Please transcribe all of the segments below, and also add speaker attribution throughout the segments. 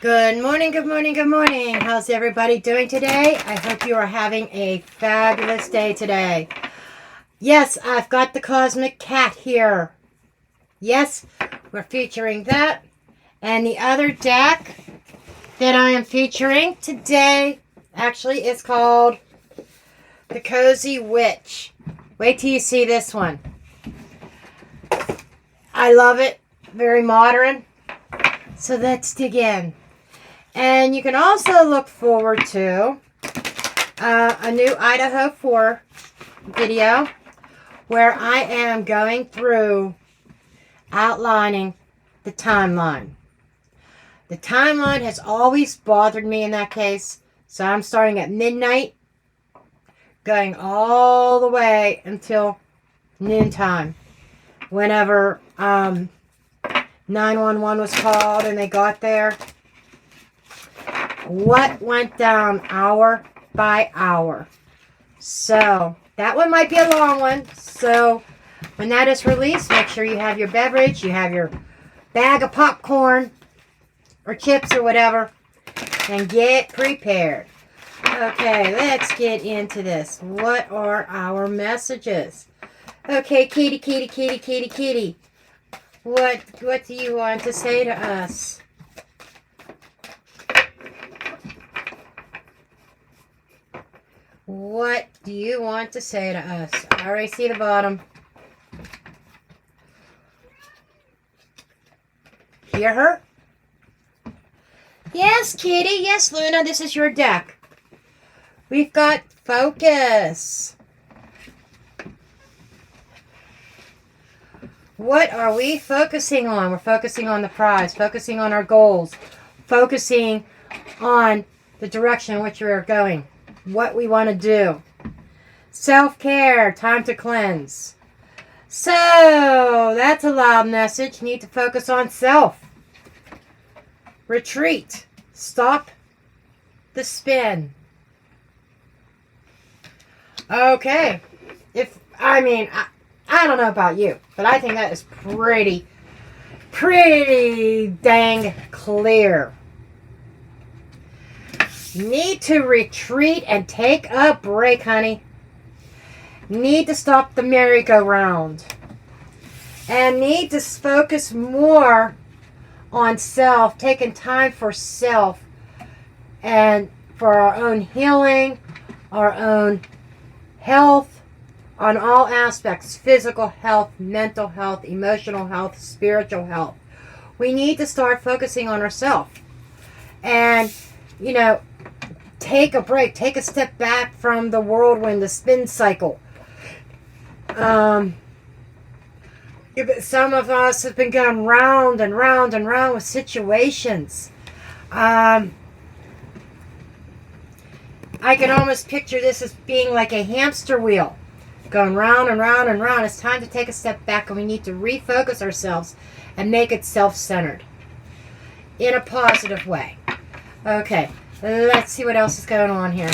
Speaker 1: Good morning, good morning, good morning. How's everybody doing today? I hope you are having a fabulous day today. Yes, I've got the Cosmic Cat here. Yes, we're featuring that. And the other deck that I am featuring today actually is called the Cozy Witch. Wait till you see this one. I love it. Very modern. So let's dig in. And you can also look forward to a new Idaho 4 video where I am going through outlining the timeline. The timeline has always bothered me in that case. So I'm starting at midnight, going all the way until noontime. Whenever 911 was called and they got there. What went down hour by hour. So that one might be a long one. So when that is released, make sure you have your beverage, you have your bag of popcorn or chips or whatever, and get prepared. Okay, let's get into this. What are our messages? Okay, kitty, kitty, kitty, kitty, kitty. What do you want to say to us? What do you want to say to us? I already see the bottom. Hear her? Yes, kitty. Yes, Luna. This is your deck. We've got focus. What are we focusing on? We're focusing on the prize, focusing on our goals, focusing on the direction in which we are going, what we want to do. Self-care, time to cleanse. So, that's a loud message. You need to focus on self. Retreat. Stop the spin. Okay. I don't know about you, but I think that is pretty dang clear. Need to retreat and take a break, honey. Need to stop the merry-go-round. And need to focus more on self, taking time for self and for our own healing, our own health, on all aspects, physical health, mental health, emotional health, spiritual health. We need to start focusing on ourselves. And, take a break. Take a step back from the whirlwind, the spin cycle. Some of us have been going round and round and round with situations. I can almost picture this as being like a hamster wheel. Going round and round and round. It's time to take a step back and we need to refocus ourselves and make it self-centered in a positive way. Okay, let's see what else is going on here.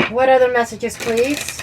Speaker 1: What other messages, please?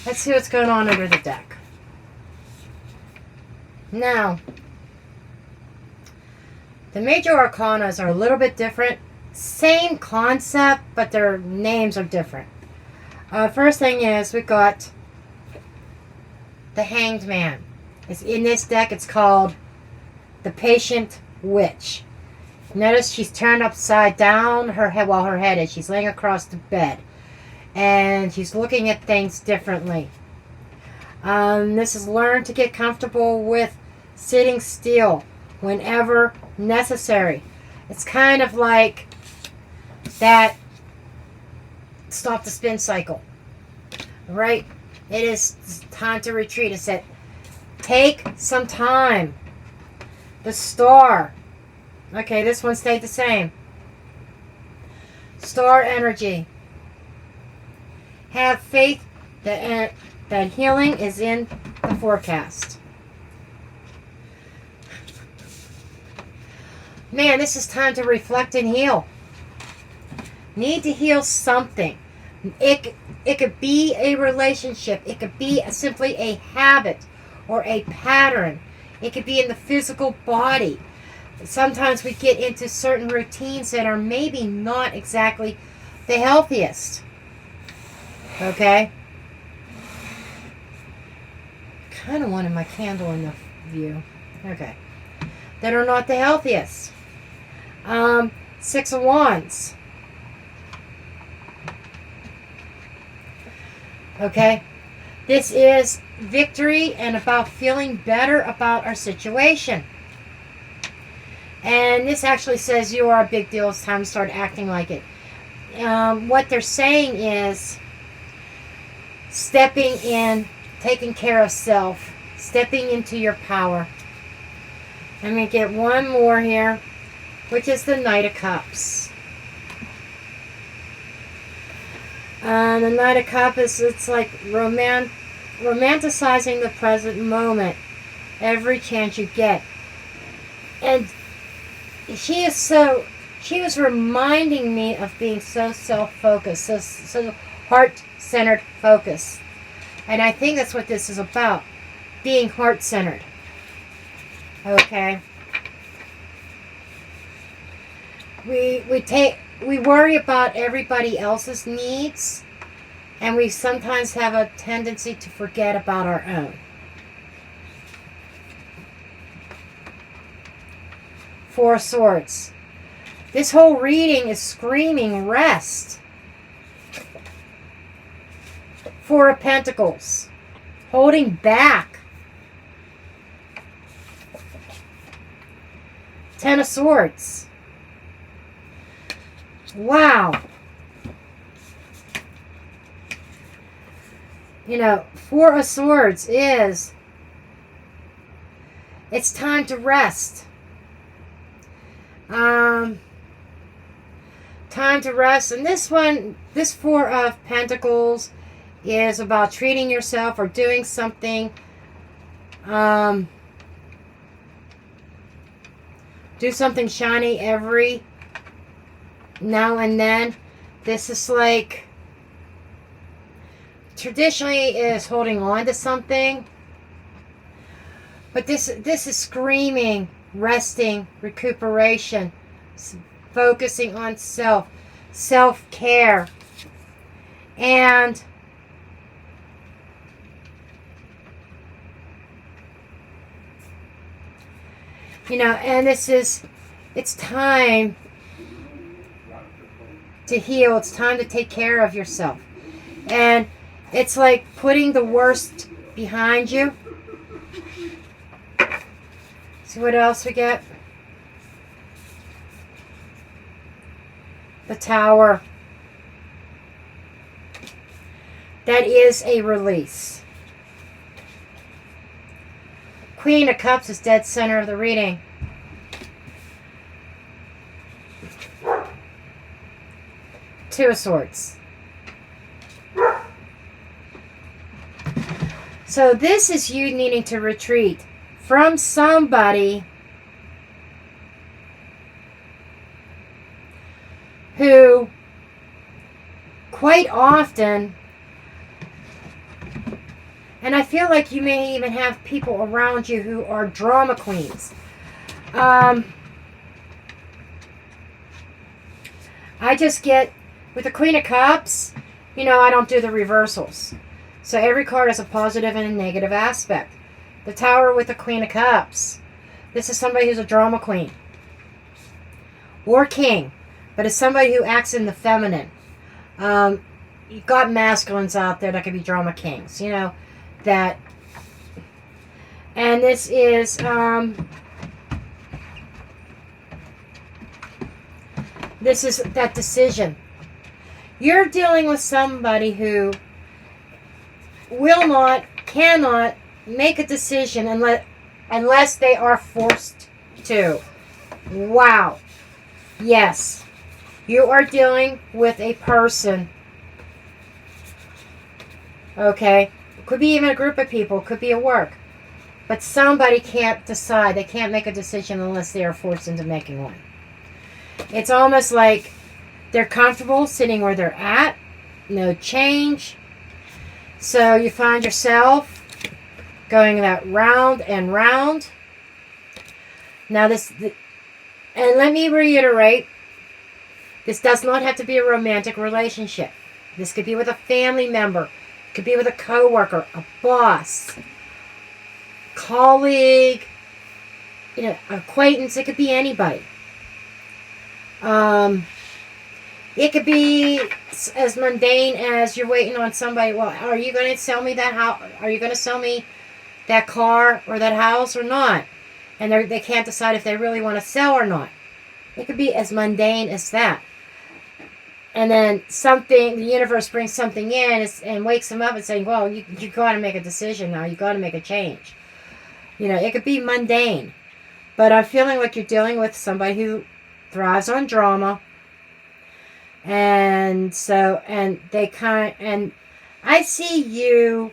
Speaker 1: Let's see what's going on under the deck. Now, the major arcanas are a little bit different. Same concept, but their names are different. First thing is, we've got the Hanged Man. In this deck, it's called the Patient Witch. Notice she's turned upside down, her head is. She's laying across the bed. And she's looking at things differently. This is learn to get comfortable with sitting still whenever necessary. It's kind of like that stop the spin cycle. Right? It is time to retreat. It said, take some time. The Star. Okay, this one stayed the same. Star energy. Have faith that healing is in the forecast. Man, this is time to reflect and heal. Need to heal something. It could be a relationship. It could be simply a habit or a pattern. It could be in the physical body. Sometimes we get into certain routines that are maybe not exactly the healthiest. Okay? Kind of wanted my candle in the view. Okay. That are not the healthiest. 6 of Wands. Okay? This is victory and about feeling better about our situation. And this actually says you are a big deal. It's time to start acting like it. What they're saying is stepping in, taking care of self, stepping into your power. Let me get one more here, which is the Knight of Cups. The Knight of Cups, it's like romanticizing the present moment every chance you get. And she was reminding me of being so self-focused, so heart-centered focus. And I think that's what this is about, being heart-centered. Okay. We worry about everybody else's needs, and we sometimes have a tendency to forget about our own. Four of Swords. This whole reading is screaming rest. Four of Pentacles. Holding back. 10 of Swords. Wow. You know, 4 of Swords is, it's time to rest. Time to rest. And this 4 of Pentacles is about treating yourself or doing something. Do something shiny every now and then. This is like, traditionally is holding on to something. But this is screaming, resting, recuperation, focusing on self-care. And you know, and it's time to heal. It's time to take care of yourself. And it's like putting the worst behind you. See what else we get? The Tower. That is a release. Queen of Cups is dead center of the reading. Two of Swords. So this is you needing to retreat from somebody who quite often, and I feel like you may even have people around you who are drama queens. I just get, with the Queen of Cups, you know, I don't do the reversals. So every card has a positive and a negative aspect. The Tower with the Queen of Cups. This is somebody who's a drama queen. Or king. But it's somebody who acts in the feminine. You've got masculines out there that could be drama kings. You know, that. And this is This is that decision. You're dealing with somebody who will not, cannot make a decision unless they are forced to. Wow. Yes. You are dealing with a person. Okay. Could be even a group of people. Could be a work. But somebody can't decide. They can't make a decision unless they are forced into making one. It's almost like they're comfortable sitting where they're at. No change. So you find yourself going that round and round. Now and let me reiterate, this does not have to be a romantic relationship. This could be with a family member. It could be with a coworker, a boss, colleague, acquaintance. It could be anybody. It could be as mundane as you're waiting on somebody. Well, are you going to sell me that house? Are you going to sell me that car or that house or not? And they can't decide if they really want to sell or not. It could be as mundane as that. And then the universe brings something in and wakes them up and saying, well, you got to make a decision now. You got to make a change. It could be mundane. But I'm feeling like you're dealing with somebody who thrives on drama. And I see you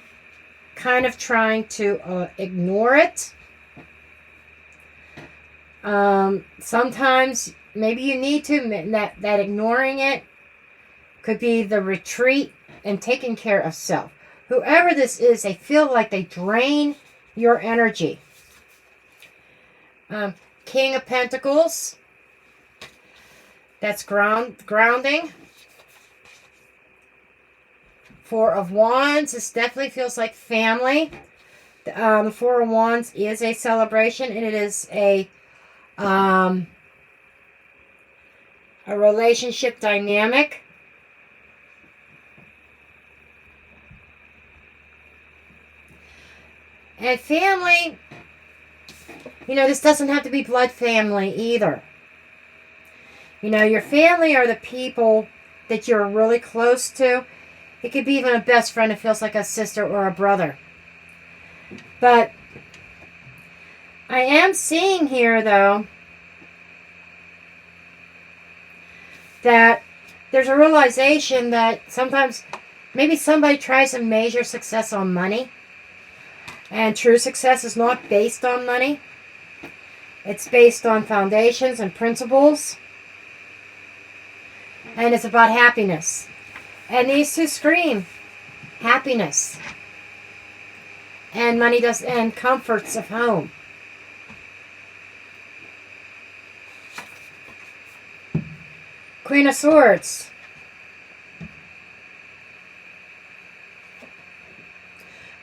Speaker 1: kind of trying to ignore it. Sometimes maybe you need to, that ignoring it could be the retreat and taking care of self. Whoever this is, they feel like they drain your energy. King of Pentacles. That's grounding. Four of Wands. This definitely feels like family. The Four of Wands is a celebration, and it is a relationship dynamic. And family, this doesn't have to be blood family either. Your family are the people that you're really close to. It could be even a best friend. It feels like a sister or a brother. But I am seeing here, though, that there's a realization that sometimes maybe somebody tries to measure success on money. And true success is not based on money. It's based on foundations and principles. And it's about happiness. And these two scream happiness. And money and comforts of home. Queen of Swords.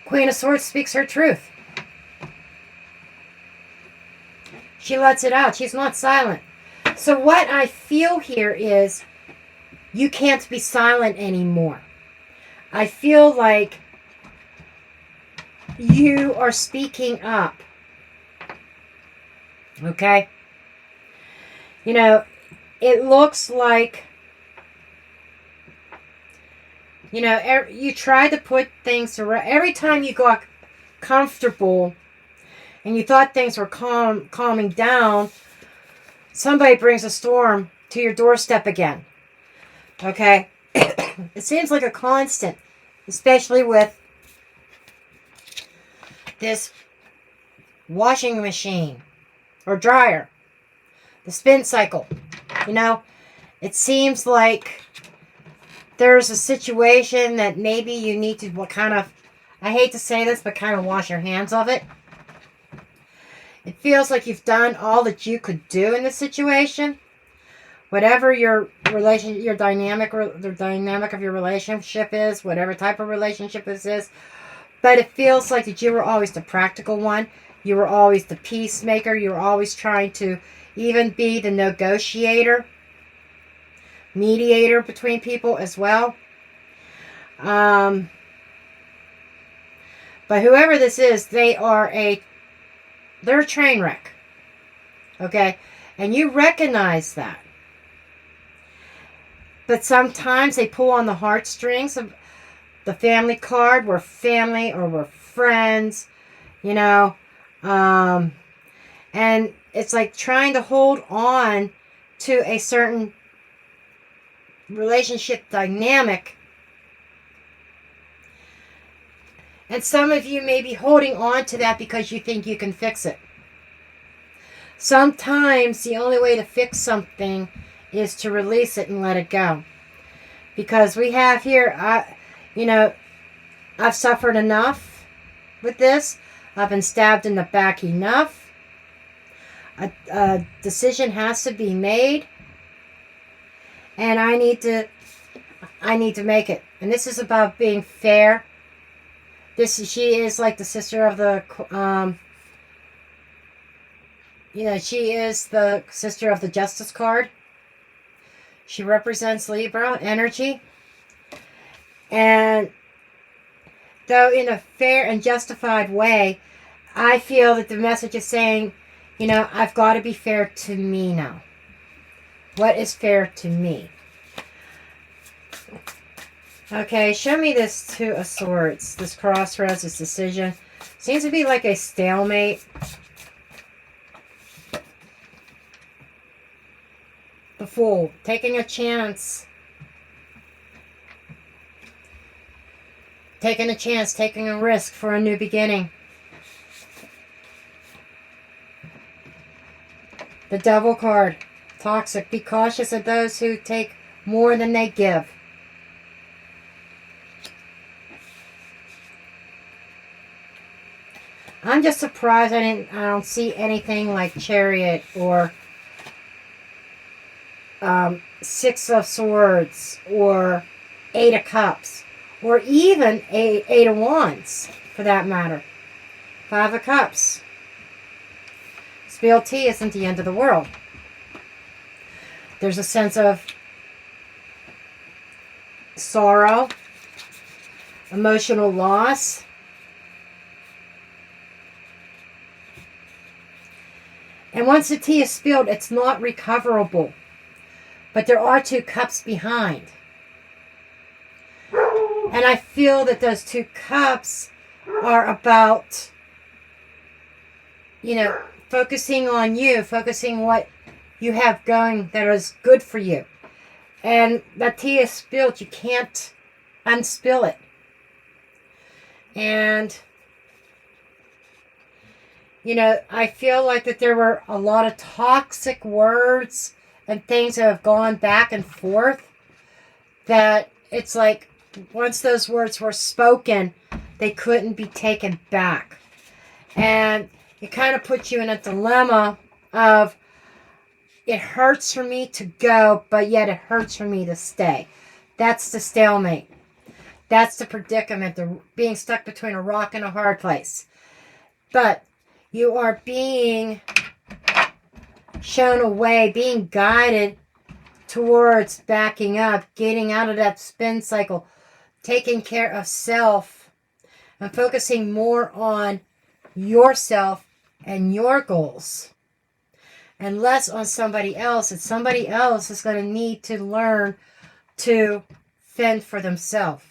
Speaker 1: Queen of Swords speaks her truth. She lets it out. She's not silent. So what I feel here is you can't be silent anymore. I feel like you are speaking up. Okay? It looks like, you try to put things around. Every time you got comfortable and you thought things were calming down, somebody brings a storm to your doorstep again. Okay? It seems like a constant, especially with this washing machine or dryer, the spin cycle. It seems like there's a situation that maybe you need to I hate to say this, but kind of wash your hands of it. It feels like you've done all that you could do in this situation. Whatever your dynamic of your relationship is, whatever type of relationship this is. But it feels like that you were always the practical one. You were always the peacemaker. You were always trying to even be the negotiator, mediator between people as well. But whoever this is, they're a train wreck. Okay? And you recognize that. But sometimes they pull on the heartstrings of the family card. We're family or we're friends, you know. And it's like trying to hold on to a certain relationship dynamic. And some of you may be holding on to that because you think you can fix it. Sometimes the only way to fix something is to release it and let it go. Because we have here, I've suffered enough with this. I've been stabbed in the back enough. A decision has to be made. And I need to make it. And this is about being fair. She is like the sister of the, she is the sister of the Justice card. She represents Libra energy. And though in a fair and justified way, I feel that the message is saying, I've got to be fair to me now. What is fair to me? Okay, show me this Two of Swords. This crossroads, this decision. Seems to be like a stalemate. The Fool, taking a chance. Taking a chance, taking a risk for a new beginning. The Devil card, toxic. Be cautious of those who take more than they give. I'm just surprised I don't see anything like Chariot or Six of Swords or Eight of Cups or even Eight of Wands for that matter. Five of Cups. Spilled tea isn't the end of the world. There's a sense of sorrow, emotional loss. And once the tea is spilled, it's not recoverable. But there are two cups behind. And I feel that those two cups are about, focusing on you, focusing what you have going that is good for you. And that tea is spilled. You can't unspill it. And I feel like that there were a lot of toxic words and things that have gone back and forth, that it's like once those words were spoken, they couldn't be taken back. And it kind of puts you in a dilemma of, it hurts for me to go, but yet it hurts for me to stay. That's the stalemate. That's the predicament, the being stuck between a rock and a hard place. But you are being shown a way, being guided towards backing up, getting out of that spin cycle, taking care of self, and focusing more on yourself and your goals, and less on somebody else. And somebody else is going to need to learn to fend for themselves,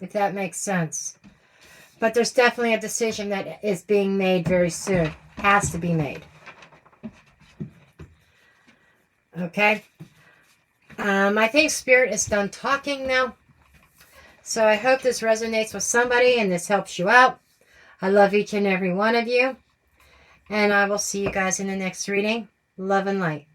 Speaker 1: if that makes sense. But there's definitely a decision that is being made very soon. Has to be made. Okay? I think Spirit is done talking now. So I hope this resonates with somebody and this helps you out. I love each and every one of you. And I will see you guys in the next reading. Love and light.